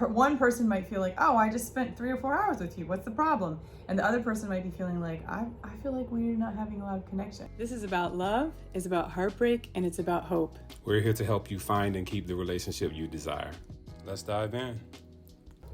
one person might feel like, oh, I just spent 3 or 4 hours with you. What's the problem? And the other person might be feeling like, I feel like we're not having a lot of connection. This is about love, it's about heartbreak, and it's about hope. We're here to help you find and keep the relationship you desire. Let's dive in.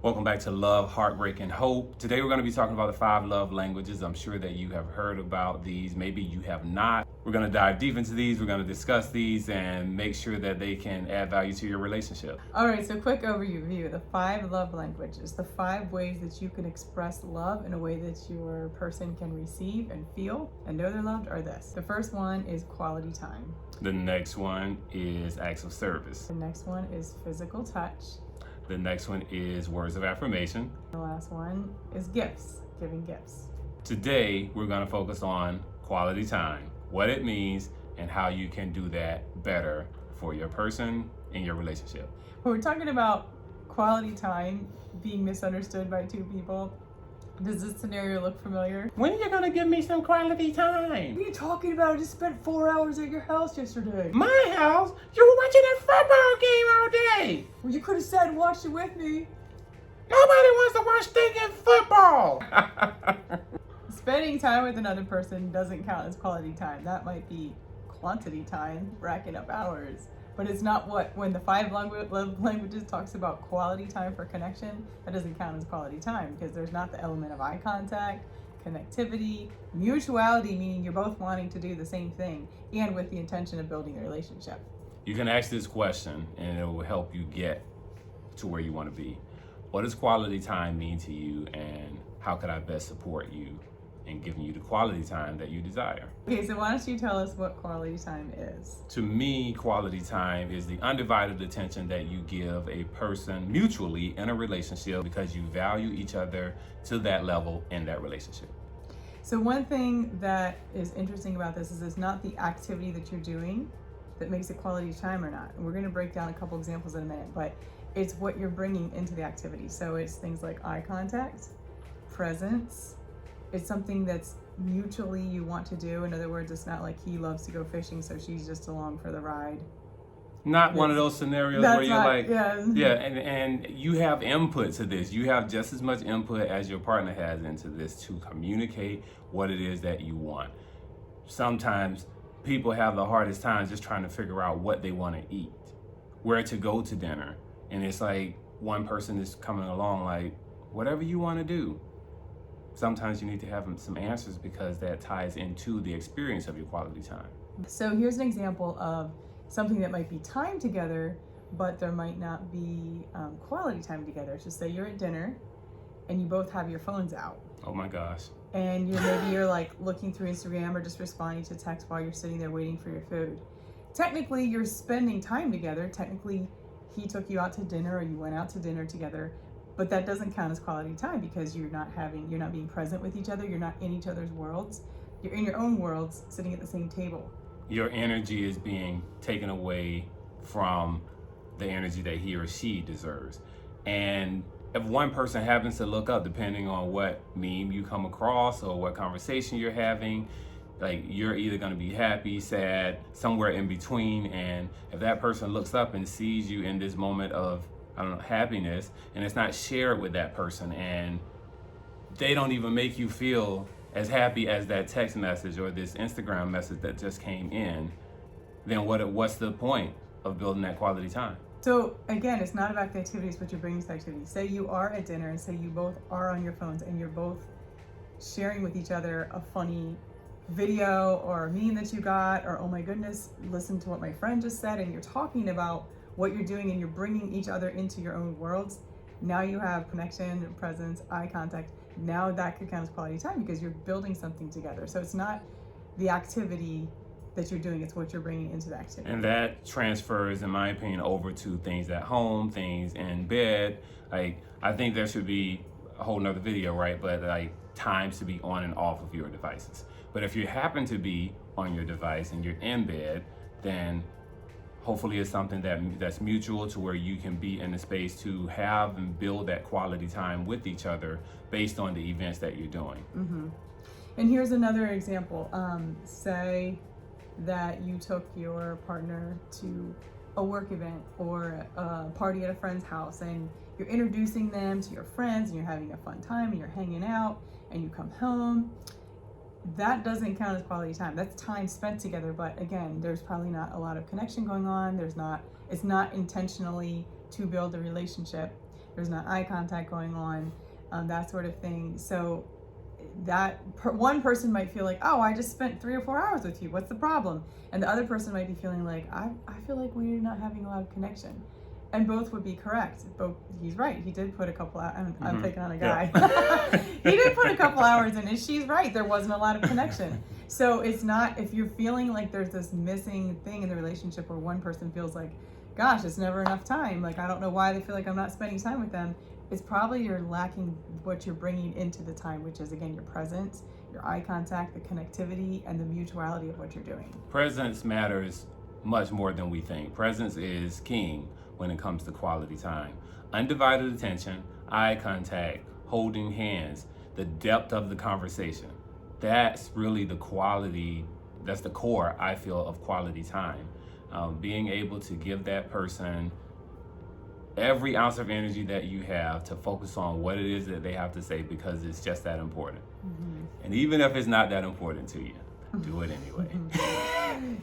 Welcome back to Love, Heartbreak, and Hope. Today we're going to be talking about the 5 love languages. I'm sure that you have heard about these. Maybe you have not. We're going to dive deep into these. We're going to discuss these and make sure that they can add value to your relationship. All right, so quick overview. The 5 love languages, the 5 ways that you can express love in a way that your person can receive and feel and know they're loved are this. The first one is quality time. The next one is acts of service. The next one is physical touch. The next one is words of affirmation. The last one is gifts, giving gifts. Today, we're going to focus on quality time, what it means, and how you can do that better for your person in your relationship. When we're talking about quality time being misunderstood by 2 people, does this scenario look familiar? When are you going to give me some quality time? What are you talking about? I just spent 4 hours at your house yesterday. My house? You were watching a football game all day. Well, you could have sat and watched it with me. Nobody wants to watch stinking football. Spending time with another person doesn't count as quality time. That might be quantity time, racking up hours. But it's not when the 5 love languages talks about quality time for connection, that doesn't count as quality time because there's not the element of eye contact, connectivity, mutuality, meaning you're both wanting to do the same thing and with the intention of building a relationship. You can ask this question and it will help you get to where you want to be. What does quality time mean to you, and how could I best support you in giving you the quality time that you desire? Okay, so why don't you tell us what quality time is? To me, quality time is the undivided attention that you give a person mutually in a relationship because you value each other to that level in that relationship. So one thing that is interesting about this is it's not the activity that you're doing that makes it quality time or not. And we're going to break down a couple examples in a minute, but it's what you're bringing into the activity. So it's things like eye contact, presence. It's something that's mutually you want to do. In other words, it's not like he loves to go fishing, so she's just along for the ride. Not one of those scenarios where you're like, yeah, and you have input to this. You have just as much input as your partner has into this to communicate what it is that you want. Sometimes people have the hardest time just trying to figure out what they want to eat, where to go to dinner. And it's like one person is coming along like, whatever you want to do. Sometimes you need to have some answers because that ties into the experience of your quality time. So here's an example of something that might be time together, but there might not be quality time together. So say you're at dinner and you both have your phones out. Oh my gosh. And you're like looking through Instagram or just responding to text while you're sitting there waiting for your food. Technically, you're spending time together. Technically, he took you out to dinner or you went out to dinner together, but that doesn't count as quality time because you're not being present with each other. You're not in each other's worlds. You're in your own worlds, sitting at the same table. Your energy is being taken away from the energy that he or she deserves. And if one person happens to look up, depending on what meme you come across or what conversation you're having, like you're either going to be happy, sad, somewhere in between. And if that person looks up and sees you in this moment of, I don't know, happiness, and it's not shared with that person, and they don't even make you feel as happy as that text message or this Instagram message that just came in, then what's the point of building that quality time? So again, it's not about the activities, but you're bringing to activities. Say you are at dinner and say you both are on your phones and you're both sharing with each other a funny video or a meme that you got, or oh my goodness, listen to what my friend just said, and you're talking about what you're doing and you're bringing each other into your own worlds. Now you have connection, presence, eye contact. Now that could count as quality time because you're building something together. So it's not the activity that you're doing, it's what you're bringing into the activity. And that transfers, in my opinion, over to things at home, things in bed. Like, I think there should be a whole nother video, right? But like times to be on and off of your devices. But if you happen to be on your device and you're in bed, then hopefully it's something that's mutual to where you can be in the space to have and build that quality time with each other based on the events that you're doing. Mm-hmm. And here's another example. Say that you took your partner to a work event or a party at a friend's house, and you're introducing them to your friends and you're having a fun time and you're hanging out and you come home, that doesn't count as quality time. That's time spent together, but again, there's probably not a lot of connection going on. It's not intentionally to build a relationship. There's not eye contact going on, that sort of thing. So one person might feel like, oh, I just spent 3 or 4 hours with you. What's the problem? And the other person might be feeling like, I feel like we're not having a lot of connection. And both would be correct. He's right. He did put a couple hours. I'm picking on a guy. Yeah. He did put a couple hours in, and she's right. There wasn't a lot of connection. So it's not, if you're feeling like there's this missing thing in the relationship where one person feels like, gosh, it's never enough time. Like, I don't know why they feel like I'm not spending time with them. It's probably you're lacking what you're bringing into the time, which is, again, your presence, your eye contact, the connectivity, and the mutuality of what you're doing. Presence matters much more than we think. Presence is king when it comes to quality time. Undivided attention, eye contact, holding hands, the depth of the conversation. That's really the quality, that's the core, I feel, of quality time. Being able to give that person every ounce of energy that you have to focus on what it is that they have to say, because it's just that important. Mm-hmm. And even if it's not that important to you, do it anyway.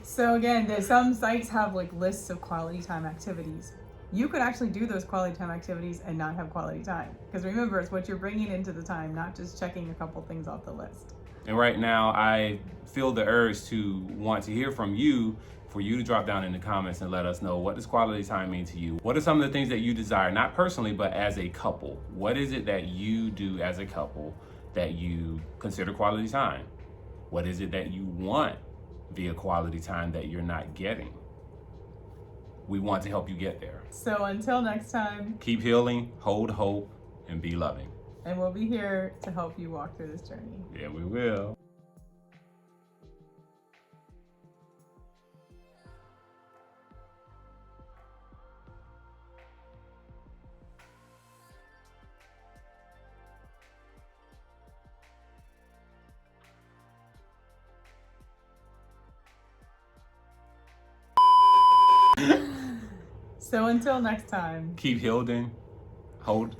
So again, some sites have like lists of quality time activities. You could actually do those quality time activities and not have quality time. Because remember, it's what you're bringing into the time, not just checking a couple things off the list. And right now, I feel the urge to want to hear from you, for you to drop down in the comments and let us know, what does quality time mean to you? What are some of the things that you desire, not personally, but as a couple? What is it that you do as a couple that you consider quality time? What is it that you want via quality time that you're not getting? We want to help you get there. So until next time, keep healing, hold hope, and be loving. And we'll be here to help you walk through this journey. Yeah, we will. So until next time, keep healing, hold.